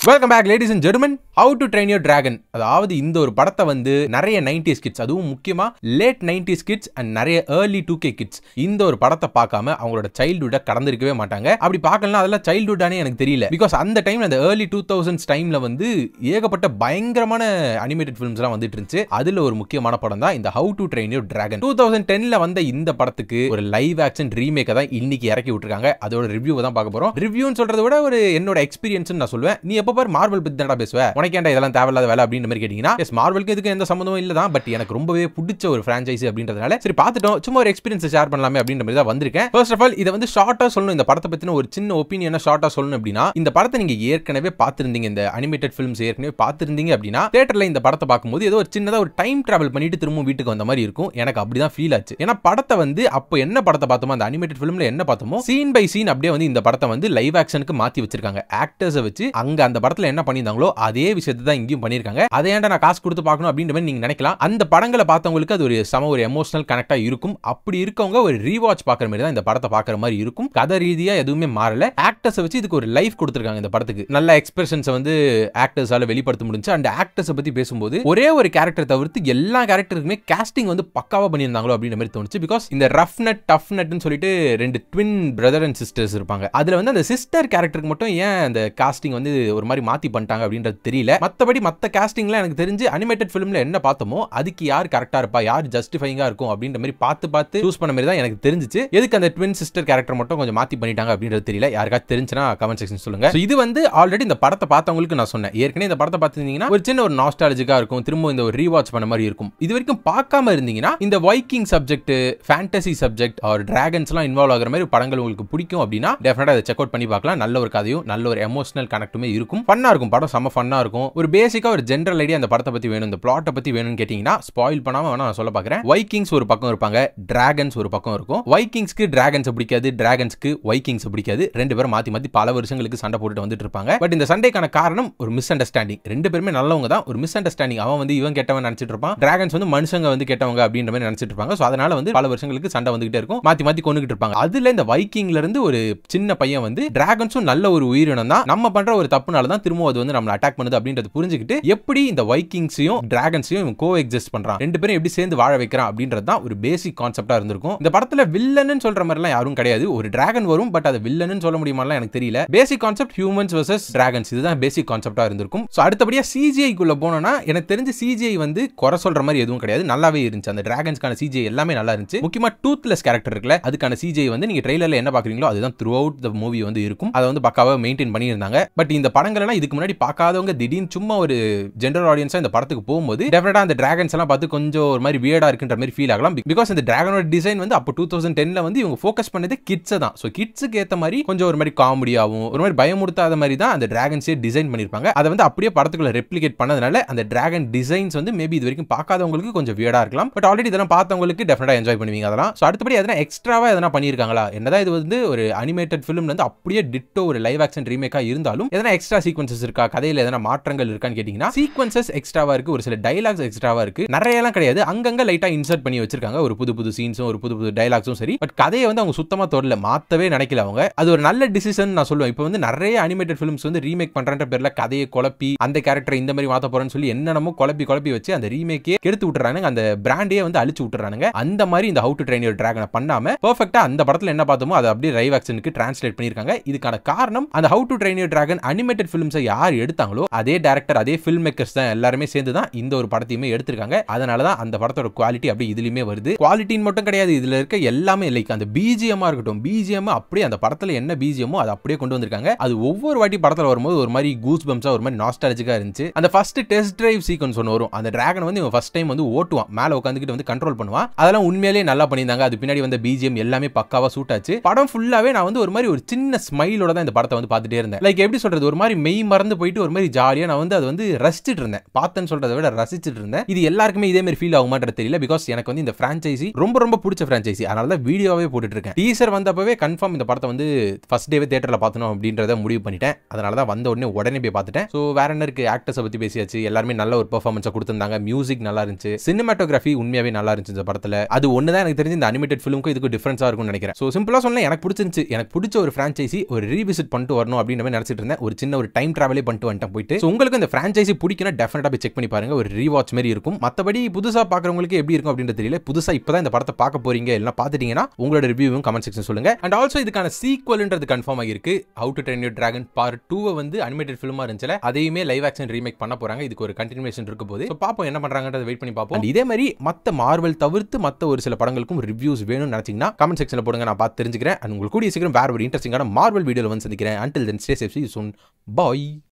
Welcome back ladies and gentlemen. How to train your dragon. அதாவது இந்த ஒரு படத்தை வந்து நிறைய 90s கிட்ஸ், அதுவும் முக்கியமா லேட் 90s கிட்ஸ் அண்ட் நிறைய ஏர்லி 2K கிட்ஸ் இந்த ஒரு படத்தை பார்க்காம அவங்களோட சைல்ட்ஹுட்டை கடந்திருக்கவே மாட்டாங்க. அப்படி பார்க்கலாம் அதெல்லாம் சைல்ட்ஹுட்டானே எனக்கு தெரியல. பிகாஸ் அந்த டைம்ல அந்த ஏர்லி 2000s டைம்ல வந்து ஏகப்பட்ட பயங்கரமான அனிமேட்டட் ஃபிலிம்ஸ்லாம் வந்துட்டு இருந்துச்சு. அதுல ஒரு முக்கியமான படம் தான் இந்த how to train your dragon. 2010ல வந்த இந்த படத்துக்கு ஒரு லைவ் ஆக்ஷன் ரீமேக்கை தான் இன்னைக்கு இறக்கி விட்டுருக்காங்க. அதோட ரிவ்யூவை தான் பார்க்க போறோம். ரிவ்யூன்னு சொல்றதை விட ஒரு என்னோட எக்ஸ்பீரியன்ஸ் நான் சொல்லுவேன். நீ எப்ப பார் மார்வல் பத்தி தான் பேசுவ, உனக்கு ஏன்டா இதெல்லாம் தேவையில்லாத வேலை அப்படின்ற மாதிரி கேட்டீங்கன்னா, எஸ் மார்வலுக்கு இதுக்கு எந்த சம்பந்தமும் இல்ல தான். பட் எனக்கு ரொம்பவே பிடிச்ச ஒரு பிரான்சைஸ் அப்படின்றதுனால சரி பார்த்துட்டோம், சும்மா ஒரு எக்ஸ்பீரியன்ஸ் ஷேர் பண்ணலாமே அப்படின்ற மாதிரி தான் வந்திருக்கேன். ஃபர்ஸ்ட் ஆஃப் ஆல் இதை வந்து ஷார்ட்டா சொல்லணும், இந்த படத்தை பத்தின ஒரு சின்ன ஒப்பீனியனை ஷார்ட்டா சொல்லணும் அப்படின்னா, இந்த படத்தை நீங்க ஏற்கனவே பார்த்திருந்தீங்க, இந்த அனிமேட்டட் ஃபிலிம்ஸ் ஏற்கனவே பார்த்திருந்தீங்க அப்படின்னா தியேட்டர்ல இந்த படத்தை பார்க்கும்போது ஏதோ ஒரு சின்னதா ஒரு டைம் டிராவல் பண்ணிட்டு திரும்ப வீட்டுக்கு வந்த மாதிரி இருக்கும். எனக்கு அப்படிதான் ஃபீல் ஆச்சு. ஏன்னா படத்தை வந்து அப்போ என்ன படத்தை பார்த்தோமோ, அந்த அனிமேட்டட் ஃபிலிம்ல என்ன பார்த்தோமோ சீன் பை சீன் அப்படியே வந்து இந்த படத்தை வந்து லைவ் ஆக்ஷனுக்கு மாத்தி வச்சிருக்காங்க. ஆக்டர்ஸை வச்சு அங்க அந்த படத்துல என்ன பண்ணியிருந்தாங்களோ அதே விஷயத்தை தான் இங்கேயும் பண்ணியிருக்காங்க. அதை ஏன்டா நான் காசு கொடுத்து பார்க்கணும் அப்படின்ற மாதிரி நீங்க நினைக்கலாம். அந்த படங்களை பார்த்தவங்களுக்கு அது ஒரு சம ஒரு எமோஷனல் கனெக்டா இருக்கும். அப்படி இருக்கவங்க ஒரு ரீவாட்ச் பார்க்குற மாதிரி தான் இந்த படத்தை பார்க்குற மாதிரி இருக்கும். கதை ரீதியா எதுவுமே மாறல. ஆக்டர்ஸை வச்சு இதுக்கு ஒரு லைஃப் கொடுத்துருக்காங்க. இந்த படத்துக்கு நல்ல எக்ஸ்பிரஷன்ஸை வந்து ஆக்டர்ஸால வெளிப்படுத்த முடிஞ்சு. அந்த ஆக்டர்ஸை பத்தி பேசும்போது ஒரே ஒரு கேரக்டர் தவிர்த்து எல்லா கேரக்டருக்குமே காஸ்டிங் வந்து பக்காவா பண்ணியிருந்தாங்களோ அப்படின்ற மாதிரி தோணுச்சு. பிகாஸ் இந்த ரஃப் நட் டஃப் நட்னு சொல்லிட்டு ரெண்டு ட்வின் பிரதர் அண்ட் சிஸ்டர்ஸ் இருப்பாங்க. அதுல வந்து அந்த சிஸ்டர் கேரக்டருக்கு மட்டும் ஏன் அந்த காஸ்டிங் வந்து ஒரு மாதிரி மாத்தி பண்ணிட்டாங்க அப்படின்றது தெரியல. மத்தபடி மத்த காஸ்டிங்ல எனக்கு தெரிஞ்சு அனிமேட்டட் ஃபிலிம்ல என்ன பார்த்தோமோ அதுக்கு யார் கரெக்டா இருப்பா, யார் ஜஸ்டிஃபைங்கா இருக்கும் அப்படின்ற மாதிரி பார்த்து சூஸ் பண்ண மாதிரி தான் எனக்கு தெரிஞ்சிச்சு. எதுக்கு அந்த ட்வின் சிஸ்டர் கேரக்டர் மட்டும் கொஞ்சம் மாத்தி பண்ணிட்டாங்க அப்படின்றது தெரியல. யாருக்காவது தெரிஞ்சுனா கமெண்ட் செக்ஷன் சொல்லுங்க. இது வந்து ஆல்ரெடி இந்த படத்தை பார்த்தவங்களுக்கு நான் சொன்னேன். ஏற்கனவே இந்த படத்தை பார்த்திருந்தீங்கன்னா ஒரு சின்ன ஒரு நாஸ்டாலஜிக்கா இருக்கும், திரும்ப இந்த ஒரு ரீவாட்ச் பண்ண மாதிரி இருக்கும். இது வரைக்கும் பார்க்காம இருந்தீங்கன்னா இந்த viking subject, fantasy subject or dragons எல்லாம் இன்வால்வ் ஆகிற மாதிரி படங்கள் உங்களுக்கு பிடிக்கும் அப்படின்னா டெஃபினட்டா அதை செக் அவுட் பண்ணி பார்க்கலாம். நல்ல ஒரு கதையும் நல்ல ஒரு எமோஷனல் கனெக்ட்டுமே இருக்கும். ஃபன்னா இருக்கும், படம் செம்ம ஃபன்னா இருக்கும். ஒரு பேசிக்கா ஒரு ஜெனரல் ஐடியா அந்த படத்தை பத்தி வேணும், இந்த பிளாட்டை பத்தி வேணும்னு கேட்டீங்கன்னா ஸ்பாயில் பண்ணாம வேணா நான் சொல்ல பார்க்குறேன். வைக்கிங்ஸ் ஒரு பக்கம் இருப்பாங்க, டிராகன்ஸ் ஒரு பக்கம் இருக்கும். வைக்கிங்ஸ்க்கு டிராகன்ஸ் பிடிக்காது, டிராகன்ஸ்க்கு வைக்கிங்ஸ் பிடிக்காது. ரெண்டு பேரும் மாத்தி மாத்தி பல வருஷங்களுக்கு சண்டை போட்டுட்டு வந்துட்டு இருப்பாங்க. பட் இந்த சண்டைக்கான காரணம் ஒரு மிஸ் அண்டர்ஸ்டாண்டிங். ரெண்டு பேருமே நல்லவங்க தான், ஒரு மிஸ் அண்டர்ஸ்டாண்டிங். அவன் வந்து இவன் கெட்டவன் நினைச்சிட்டு இருப்பான், டிராகன்ஸ் வந்து மனுஷங்க வந்து கெட்டவங்க அப்படின்ற மாதிரி நினைச்சிட்டு இருப்பாங்க. சோ அதனால வந்து பல வருஷங்களுக்கு சண்டை வந்துகிட்டே இருக்கும், மாத்தி மாத்தி கொண்டுகிட்டு இருப்பாங்க. அதுல இந்த வைக்கிங்ல இருந்து ஒரு சின்ன பையன் வந்து டிராகன்ஸும் நல்ல ஒரு உயிரினம் தான், நம்ம பண்ற ஒரு தப்புனால தான் திரும்ப அது வந்து நம்மள அட்டாக் பண்ணுது அப்படின்றது புரிஞ்சுக்கிட்டு எப்படி இந்த வைக்கிங்ஸையும் டிராகன்ஸையும் கோ எக்ஸிஸ்ட் பண்றான், ரெண்டு பேரும் எப்படி சேர்ந்து வாழ வைக்கிறான் அப்படின்றது தான் ஒரு பேசிக் கான்செப்டா இருந்திருக்கும். இந்த படத்துல வில்லன்னு சொல்ற மாதிரி எல்லாம் யாரும் கிடையாது. ஒரு டிராகன் வரும், பட் அது வில்லன்னு சொல்ல முடியுமாலாம் எனக்கு தெரியல. Basic concept humans versus dragons, இதுதான் பேசிக் கான்செப்டா இருந்திருக்கும். சோ அடுத்தபடியா சிஜிஐ குள்ள போனோம்னா எனக்கு தெரிஞ்சு சிஜிஐ வந்து குறை சொல்ற மாதிரி எதுவும் கிடையாது, நல்லாவே இருந்துச்சு. அந்த டிராகன்ஸ்க்கான சிஜிஐ எல்லாமே நல்லா இருந்துச்சு. முக்கியமா டூத்லெஸ் கேரக்டர் இருக்குல்ல, அதுக்கான சிஜிஐ வந்து நீங்க ட்ரெய்லர்ல என்ன பாக்குறீங்களோ அதுதான் த்ரூ அவுட் தி மூவி வந்து இருக்கும். அதை வந்து பக்காவா மெயின்டைன் பண்ணியிருந்தாங்க. பட் இந்த படங்கள் எல்லாம் இதுக்கு முன்னாடி பார்க்காதவங்க திடீர்னு சும்மா ஒரு ஜெனரல் ஆடியன்ஸா இந்த படத்துக்கு போகும்போது டெஃபினட்டா அந்த டிராகன்ஸ் எல்லாம் பார்த்து கொஞ்சம் ஒரு மாதிரி வியர்டா இருக்குன்ற மாதிரி ஃபீல் ஆகலாம். பிகாஸ் இந்த டிராகனோட டிசைன் வந்து அப்போ 2010ல வந்து இவங்க ஃபோக்கஸ் பண்ணது கிட்ஸ் தான். சோ கிட்ஸுக்கு ஏத்த மாதிரி கொஞ்சம் ஒரு மாதிரி காமெடியாவும் ஒரு மாதிரி பயமுறுத்தாத மாதிரி தான் அந்த டிராகன்ஸே டிசைன் பண்ணிருப்பாங்க. அதை வந்து அப்படியே படத்துக்குள்ள ரெப்ளிகேட் பண்ணதுனால அந்த டிராகன் டிசைன்ஸ் வந்து மேபி இது வரைக்கும் பார்க்காதவங்களுக்கு கொஞ்சம் வியர்டா இருக்கலாம். பட் ஆல்ரெடி இதெல்லாம் பார்த்தவங்களுக்கு டெஃபினட்டா என்ஜாய் பண்ணுவீங்க அதெல்லாம். சோ அடுத்தபடி எதனா எக்ஸ்ட்ராவா எதனா பண்ணிருக்காங்களா, என்னதான் இது வந்து ஒரு அனிமேட்டட் ஃபிலிம்ல வந்து அப்படியே டிட்டோ ஒரு லைவ் ஆக்ஷன் ரீமேக்கா இருந்தாலும் எதனா எக்ஸ்ட்ரா சீக்வென்சஸ் இருக்கா, கதையில எதனா மாற்றங்கள் இருக்கான்னு கேட்டீங்கன்னா சீக்வென்சஸ் எக்ஸ்ட்ராவா இருக்கு, ஒரு சில டயலாக்ஸ் எக்ஸ்ட்ராவா இருக்கு. நிறைய எல்லாம் கிடையாது, அங்கங்க லைட்டா இன்சர்ட் பண்ணி வச்சிருக்காங்க ஒரு புது புது சீன்ஸும் ஒரு புது புது டயலாக்ஸும் சரி. பட் கதையை வந்து அவங்க சுத்தமா தொடல, மாத்தவே நினைக்கல அவங்க. அது ஒரு நல்ல டிசிஷன் நான் சொல்லுவேன். இப்போ வந்து நிறைய அனிமேட்டட் ஃபிலிம்ஸ் வந்து ரீமேக் பண்றன்ற பேர்ல கதையை குழப்பி அந்த கேரக்டர் இந்த மாதிரி மாத்த போறேன்னு சொல்லி என்னென்னமோ குழப்பி வச்சு அந்த ரீமேக்கே கெடுத்து விட்டுறானுங்க, அந்த பிராண்டே வந்து அழிச்சு விட்டுறானுங்க. அந்த மாதிரி இந்த ஹவு டு ட்ரெயின் யுவர் டிராகனை பண்ணாம பெர்ஃபெக்ட்டா அந்த படத்துல என்ன பார்த்தோமோ அதை அப்படியே லைவ் ஆக்ஷனுக்கு டிரான்ஸ்லேட் பண்ணிருக்காங்க. இதுக்கான காரணம் அந்த how to train your dragon animated ஃபிலிம்ஸை யார் எடுத்தாங்களோ அதே டைரக்டர் அதே ஃபில்ம் மேக்கர்ஸ் தான் எல்லாருமே சேர்ந்து தான் இந்த ஒரு படத்தையுமே எடுத்திருக்காங்க. அதனால தான் அந்த படத்தோட குவாலிட்டி அப்படியே இதுலயுமே வருது. குவாலிட்டின்னு மட்டும் கிடையாது, இதுல இருக்க எல்லாமே லைக் அந்த பிஜிஎம்மா இருக்கட்டும், பிஜிஎம் அப்படியே அந்த படத்துல என்ன பிஜிஎம்மோ அதை அப்படியே கொண்டு வந்திருக்காங்க. அது ஒவ்வொரு வாட்டி படத்துல வரும்போது ஒரு மாதிரி கூஸ் பம்ப்ஸா ஒரு மாதிரி நாஸ்டாலஜிக்கா இருந்துச்சு. அந்த ஃபர்ஸ்ட் டெஸ்ட் டிரைவ் சீக்வென்ஸ் ஒன்று வரும், அந்த டிராகன் வந்து இவன் ஃபர்ஸ்ட் டைம் வந்து ஓட்டுவான், மேல உட்காந்துக்கிட்டு வந்து கண்ட்ரோல் பண்ணுவான். அதெல்லாம் உண்மையிலேயே நல்லா பண்ணியிருந்தாங்க. அது பின்னாடி வந்து பிஜிஎம் எல்லாமே பக்காவா சூட் ஆச்சு. படம் ஃபுல்லாவே நான் வந்து ஒரு மாதிரி ஒரு சின்ன ஸ்மைலோட தான் இந்த படத்தை வந்து பார்த்துட்டே இருந்தேன். லைக் எப்படி சொல்றது, ஒரு மாதிரி மெய் மறந்து போயிட்டு ஒரு மாதிரி ஜாலியா நான் வந்து அது வந்து ரசிச்சிட்டு இருந்தேன். பார்த்தேன்னு சொல்றதை விட ரசிச்சிட்டு இருந்தேன். இது எல்லாருக்குமே இதே மாதிரி ஃபீல் ஆகுமான்றது தெரியல. பிகாஸ் எனக்கு வந்து இந்த பிரான்சைசி ரொம்ப பிடிச்ச பிரான்சைசி, அதனால தான் வீடியோவே போட்டுட்டு இருக்கேன். டீசர் வந்தப்பவே கன்ஃபார்ம் இந்த படத்தை வந்து ஃபர்ஸ்ட் டேவே தியேட்டர்ல பார்த்தணும் அப்படின்றத முடிவு பண்ணிட்டேன். அதனால தான் வந்த உடனே போய் பார்த்துட்டேன். ஸோ வேற என்ன இருக்கு, ஆக்டர்ஸை பத்தி பேசியாச்சு, எல்லாருமே நல்ல ஒரு பெர்ஃபார்மன்ஸை கொடுத்திருந்தாங்க. மியூசிக் நல்லா இருந்துச்சு, சினிமாட்டோகிராஃபி உண்மையாவே நல்லா இருந்துச்சு இந்த படத்துல. அது ஒன்று தான் எனக்கு தெரிஞ்சு இந்த அனிமேட்டட் ஃபிலிமுக்கும் இதுக்கு டிஃபரன்ஸா இருக்கும்னு நினைக்கிறேன். ஸோ சிம்பிளா சொன்னா எனக்கு பிடிச்சிருந்துச்சு. எனக்கு பிடிச்ச ஒரு பிரான்சைசி ஒரு ரீவிசிட் பண்ணிட்டு வரணும் அப்படின்னு நினைச்சிட்டு இருந்தேன். ஒரு சின்ன ஒரு டைம் டிராவலே பண்ணிட்டு வந்துட்டேன் போயிட்டு. ஸோ உங்களுக்கு இந்த ஃப்ரான்ச்சைசி பிடிக்குன்னா டெஃபினட்டா போய் செக் பண்ணி பாருங்க. ஒரு ரீவாட்ச் மாதிரி இருக்கும். மற்றபடி புதுசா பார்க்குறவங்களுக்கு எப்படி இருக்கும் அப்படின்றது தெரியல. புதுசா இப்பதான் இந்த படத்தை பார்க்க போறீங்க எல்லாம் பார்த்துட்டீங்கன்னா உங்களோட ரிவ்யூவும் கமெண்ட் செக்ஷன் சொல்லுங்க. அண்ட் ஆல்சோ இதுக்கான சீக்வல்ன்றது கன்ஃபார்ம் ஆகிருக்கு. How to train your dragon part 2 வந்து அனிமேட்டட் ஃபிலிமா இருந்துச்சுல, அதையுமே லைவ் ஆக்ஷன் ரீமேக் பண்ண போறாங்க. இதுக்கு ஒரு கண்டினியூஷன் இருக்க போது. ஸோ பாப்போம் என்ன பண்றாங்கன்றதை வெயிட் பண்ணி பார்ப்போம். இதே மாதிரி மற்ற மார்வல் தவிர்த்து மற்ற ஒரு சில படங்களுக்கும் ரிவ்யூஸ் வேணும்னு நினைச்சீங்கன்னா கமெண்ட் செக்ஷன்ல போடுங்க, நான் பார்த்து தெரிஞ்சுக்கிறேன். அண்ட் உங்களுக்கு கூடிய சீக்கிரம் வேற ஒரு இன்ட்ரெஸ்டிங்கான மார்வல் வீடியோல வந்து சந்திக்கிறேன். Until then, stay safe, see you soon. Bye.